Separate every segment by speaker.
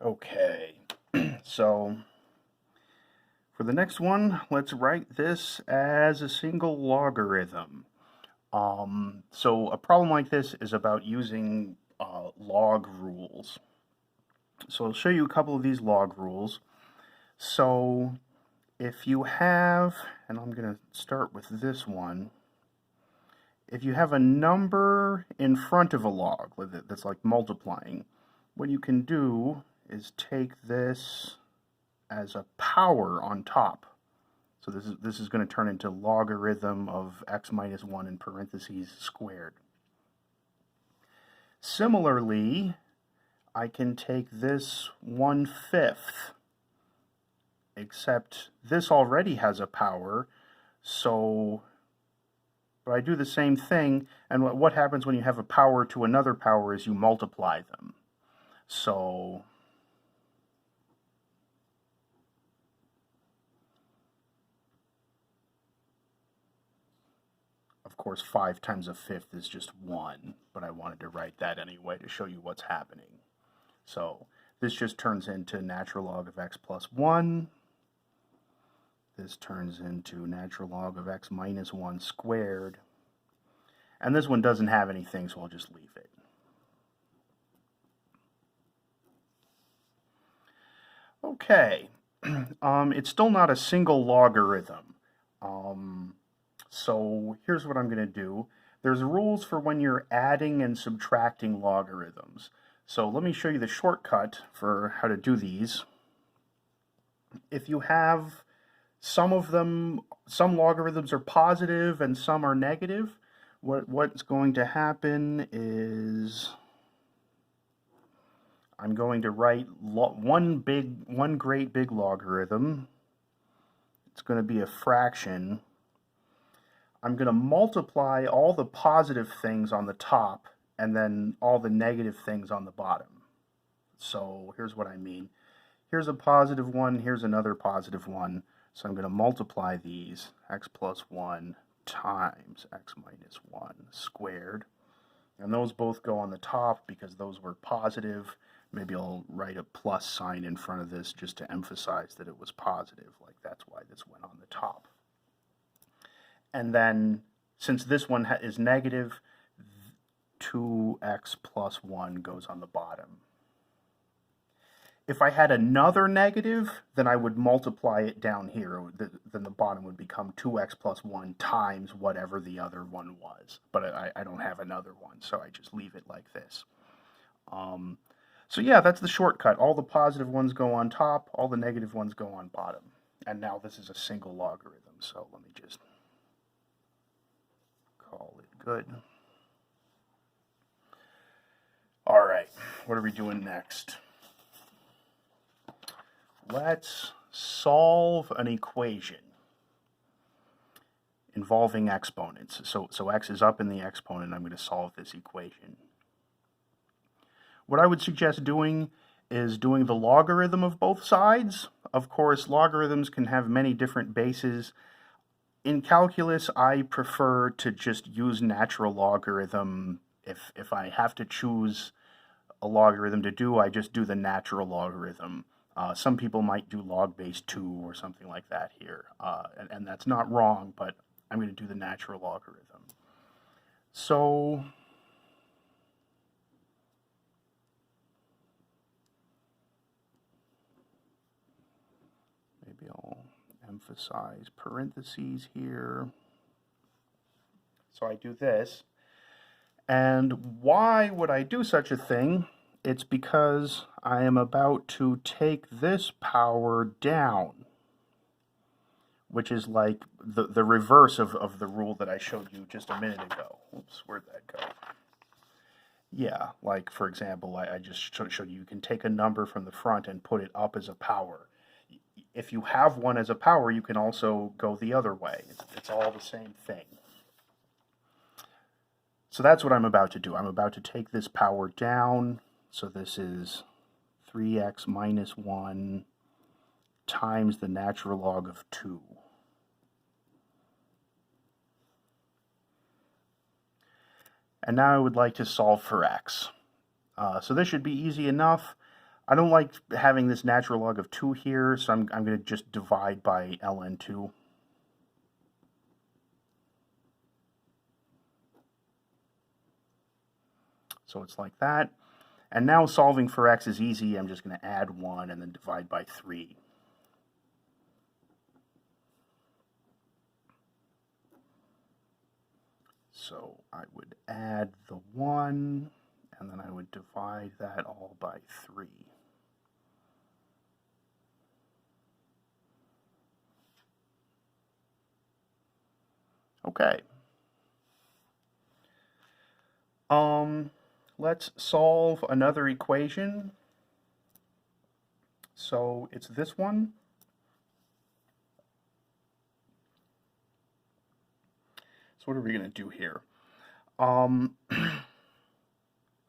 Speaker 1: Okay, so for the next one, let's write this as a single logarithm. So a problem like this is about using log rules. So I'll show you a couple of these log rules. So if you have, and I'm going to start with this one, if you have a number in front of a log that's like multiplying, what you can do is take this as a power on top. So this is going to turn into logarithm of x minus 1 in parentheses squared. Similarly, I can take this 1/5, except this already has a power, so but I do the same thing, and what happens when you have a power to another power is you multiply them. So of course 5 times a fifth is just 1, but I wanted to write that anyway to show you what's happening. So this just turns into natural log of x plus 1. This turns into natural log of x minus 1 squared. And this one doesn't have anything, so I'll just leave it. Okay, it's still not a single logarithm. So here's what I'm going to do. There's rules for when you're adding and subtracting logarithms. So let me show you the shortcut for how to do these. If you have some logarithms are positive and some are negative, what's going to happen is I'm going to write one great big logarithm. It's going to be a fraction. I'm going to multiply all the positive things on the top and then all the negative things on the bottom. So here's what I mean. Here's a positive one, here's another positive one. So I'm going to multiply these, x plus 1 times x minus 1 squared. And those both go on the top because those were positive. Maybe I'll write a plus sign in front of this just to emphasize that it was positive. Like that's why this went on the top. And then, since this one is negative, 2x plus 1 goes on the bottom. If I had another negative, then I would multiply it down here. Then the bottom would become 2x plus 1 times whatever the other one was. But I don't have another one, so I just leave it like this. So yeah, that's the shortcut. All the positive ones go on top, all the negative ones go on bottom. And now this is a single logarithm, so let me just call it good. All right, what are we doing next? Let's solve an equation involving exponents. So x is up in the exponent. I'm going to solve this equation. What I would suggest doing is doing the logarithm of both sides. Of course, logarithms can have many different bases. In calculus, I prefer to just use natural logarithm. If I have to choose a logarithm to do, I just do the natural logarithm. Some people might do log base 2 or something like that here, and that's not wrong, but I'm going to do the natural logarithm. So maybe I'll emphasize parentheses here. So I do this. And why would I do such a thing? It's because I am about to take this power down, which is like the reverse of the rule that I showed you just a minute ago. Oops, where'd that go? Yeah, like for example, I just showed you can take a number from the front and put it up as a power. If you have one as a power, you can also go the other way. It's all the same thing. So that's what I'm about to do. I'm about to take this power down. So this is 3x minus 1 times the natural log of 2. And now I would like to solve for x. So this should be easy enough. I don't like having this natural log of 2 here, so I'm going to just divide by ln2. So it's like that. And now solving for x is easy. I'm just going to add 1 and then divide by 3. So I would add the 1, and then I would divide that all by 3. Okay. Let's solve another equation. So it's this one. So what are we going to do here?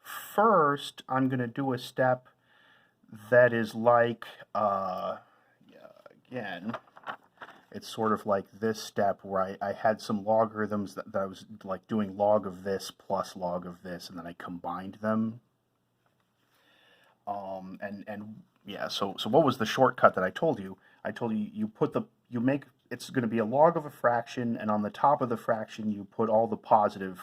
Speaker 1: First, I'm going to do a step that is like, again, it's sort of like this step where I had some logarithms that I was like doing log of this plus log of this, and then I combined them. Yeah, so what was the shortcut that I told you? I told you it's going to be a log of a fraction, and on the top of the fraction you put all the positive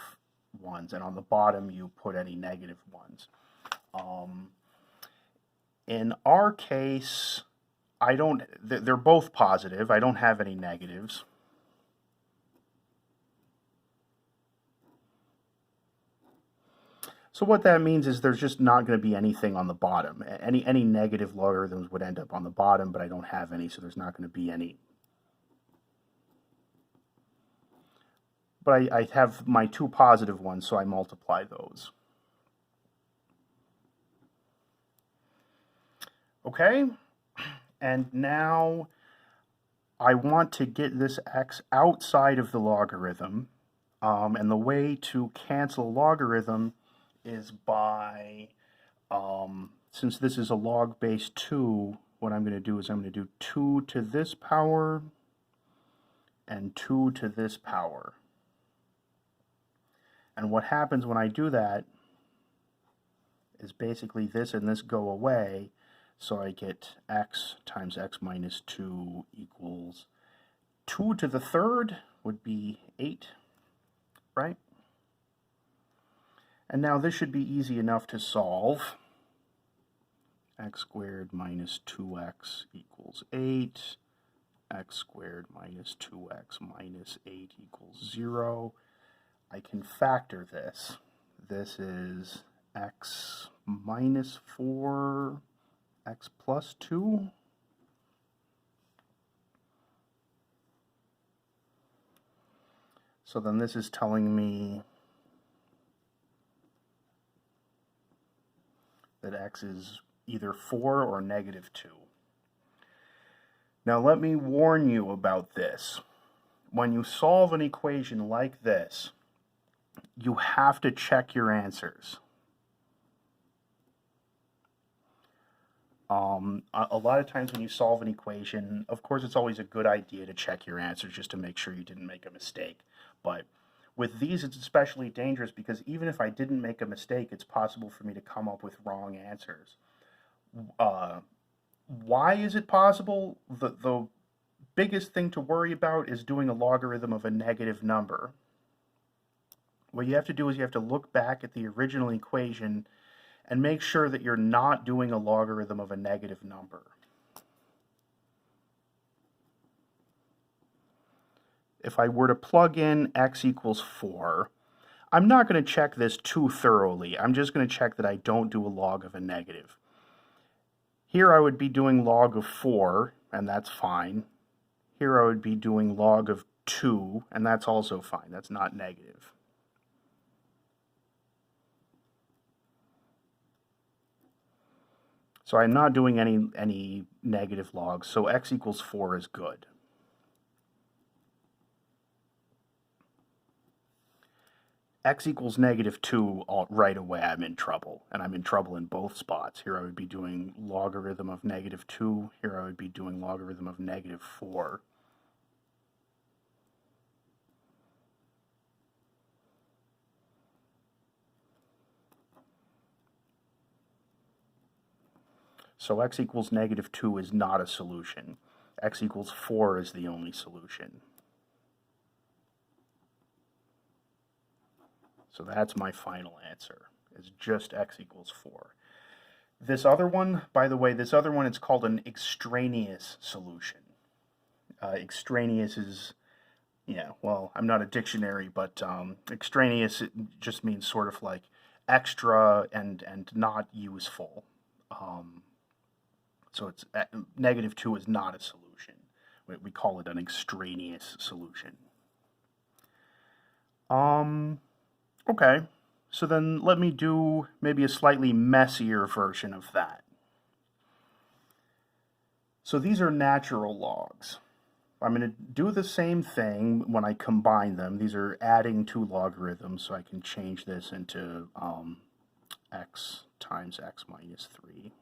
Speaker 1: ones, and on the bottom you put any negative ones. In our case, they're both positive. I don't have any negatives. So what that means is there's just not going to be anything on the bottom. Any negative logarithms would end up on the bottom, but I don't have any, so there's not going to be any. But I have my 2 positive ones, so I multiply those. Okay, and now I want to get this x outside of the logarithm, and the way to cancel logarithm is by, since this is a log base 2, what I'm going to do is I'm going to do 2 to this power and 2 to this power. And what happens when I do that is basically this and this go away, so I get x times x minus 2 equals 2 to the third would be 8, right? And now this should be easy enough to solve. X squared minus 2x equals 8. X squared minus 2x minus 8 equals 0. I can factor this. This is x minus 4, x plus 2. So then this is telling me that x is either 4 or negative 2. Now let me warn you about this. When you solve an equation like this, you have to check your answers. A lot of times when you solve an equation, of course it's always a good idea to check your answers just to make sure you didn't make a mistake. But with these it's especially dangerous because even if I didn't make a mistake, it's possible for me to come up with wrong answers. Why is it possible? The biggest thing to worry about is doing a logarithm of a negative number. What you have to do is you have to look back at the original equation and make sure that you're not doing a logarithm of a negative number. If I were to plug in x equals 4, I'm not going to check this too thoroughly. I'm just going to check that I don't do a log of a negative. Here I would be doing log of 4, and that's fine. Here I would be doing log of 2, and that's also fine. That's not negative. So I'm not doing any negative logs, so x equals 4 is good. X equals negative 2, right away I'm in trouble, and I'm in trouble in both spots. Here I would be doing logarithm of negative 2, here I would be doing logarithm of negative 4. So x equals -2 is not a solution. X equals 4 is the only solution. So that's my final answer, is just x equals 4. This other one, by the way, it's called an extraneous solution. Extraneous is, yeah, well, I'm not a dictionary, but extraneous, it just means sort of like extra and not useful. So it's -2 is not a solution. We call it an extraneous solution. Okay, so then let me do maybe a slightly messier version of that. So these are natural logs. I'm going to do the same thing when I combine them. These are adding two logarithms, so I can change this into x times x minus 3.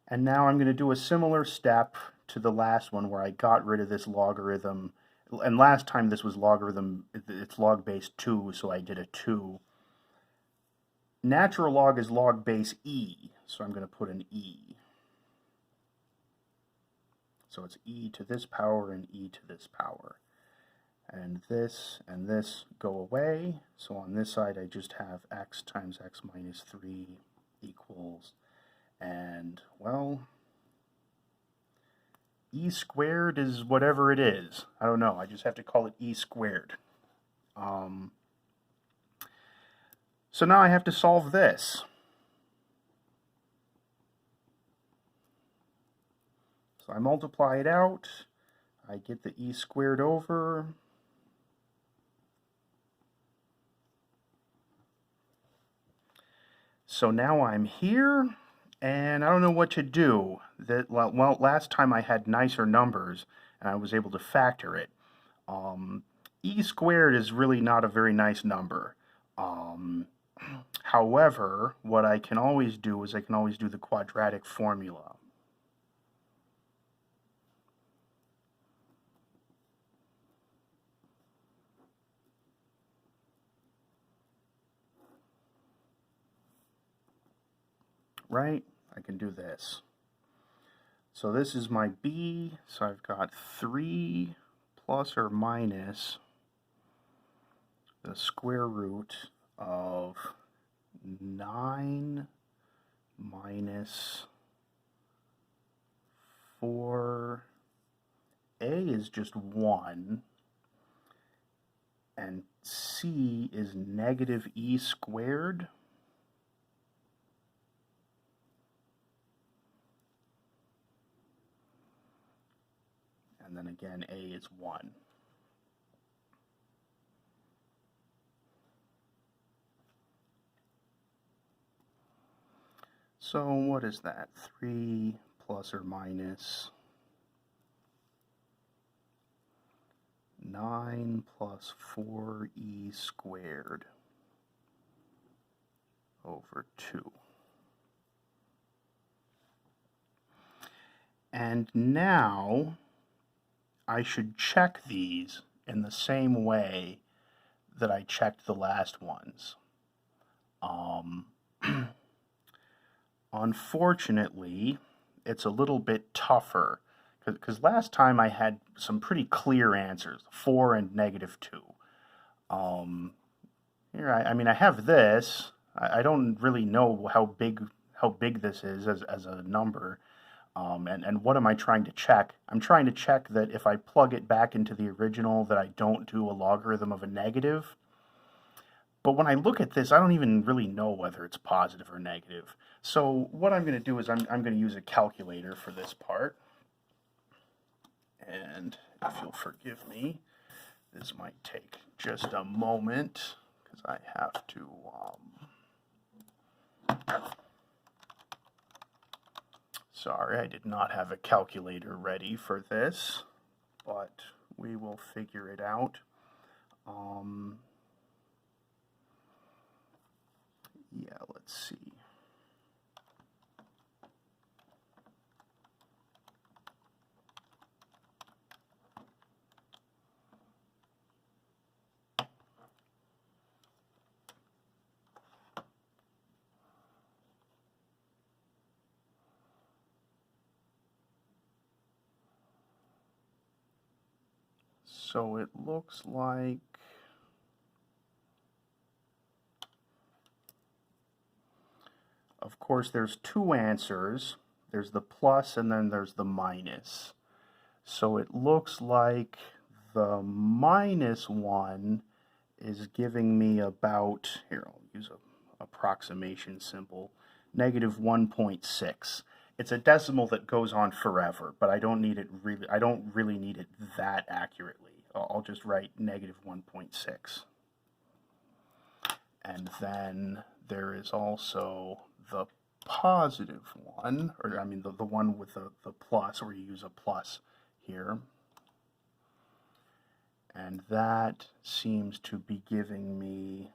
Speaker 1: And now I'm going to do a similar step to the last one where I got rid of this logarithm. And last time this was logarithm, it's log base 2, so I did a 2. Natural log is log base e, so I'm going to put an e. So it's e to this power and e to this power. And this go away. So on this side I just have x times x minus 3 equals, and well, e squared is whatever it is. I don't know. I just have to call it e squared. So now I have to solve this. So I multiply it out. I get the e squared over. So now I'm here, and I don't know what to do. Well, last time I had nicer numbers, and I was able to factor it. E squared is really not a very nice number. However, what I can always do is I can always do the quadratic formula. Right? I can do this. So this is my b, so I've got 3 plus or minus the square root of 9 minus 4. A is just 1, and c is negative e squared. And then again, a is 1. So what is that? 3 plus or minus 9 plus 4e squared over 2. And now I should check these in the same way that I checked the last ones. Unfortunately, it's a little bit tougher, because last time I had some pretty clear answers, 4 and -2. Here, I mean, I have this. I don't really know how big this is as a number. And what am I trying to check? I'm trying to check that if I plug it back into the original that I don't do a logarithm of a negative. But when I look at this, I don't even really know whether it's positive or negative. So what I'm going to do is I'm going to use a calculator for this part. And if you'll forgive me, this might take just a moment because I have to... Sorry, I did not have a calculator ready for this, but we will figure it out. Yeah, let's see. So it looks like of course there's two answers. There's the plus and then there's the minus. So it looks like the minus one is giving me about, here I'll use an approximation symbol, negative 1.6. It's a decimal that goes on forever, but I don't really need it that accurately. I'll just write negative 1.6. And then there is also the positive one, or I mean the one with the plus, where you use a plus here. And that seems to be giving me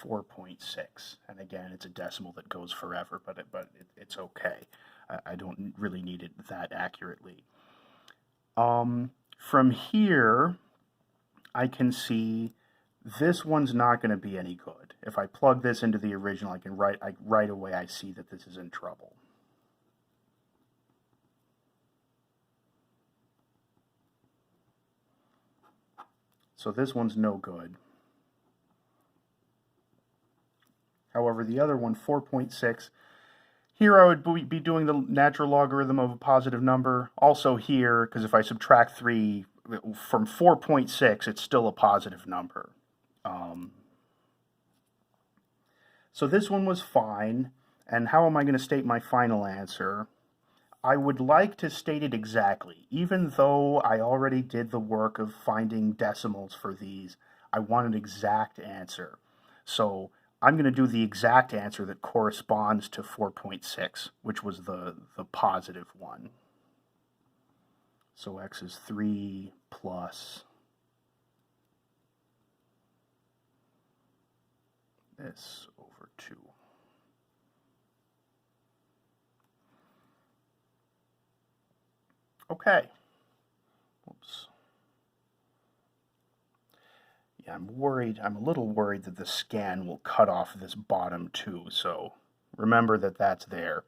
Speaker 1: 4.6. And again, it's a decimal that goes forever, but it's okay. I don't really need it that accurately. From here, I can see this one's not going to be any good. If I plug this into the original, I can right away I see that this is in trouble. So this one's no good. However, the other one, 4.6, here I would be doing the natural logarithm of a positive number. Also here, because if I subtract 3 from 4.6, it's still a positive number. So this one was fine. And how am I going to state my final answer? I would like to state it exactly. Even though I already did the work of finding decimals for these, I want an exact answer. So I'm going to do the exact answer that corresponds to 4.6, which was the positive one. So x is 3 plus this over 2. Okay. Oops. Yeah, I'm a little worried that the scan will cut off this bottom 2, so remember that that's there.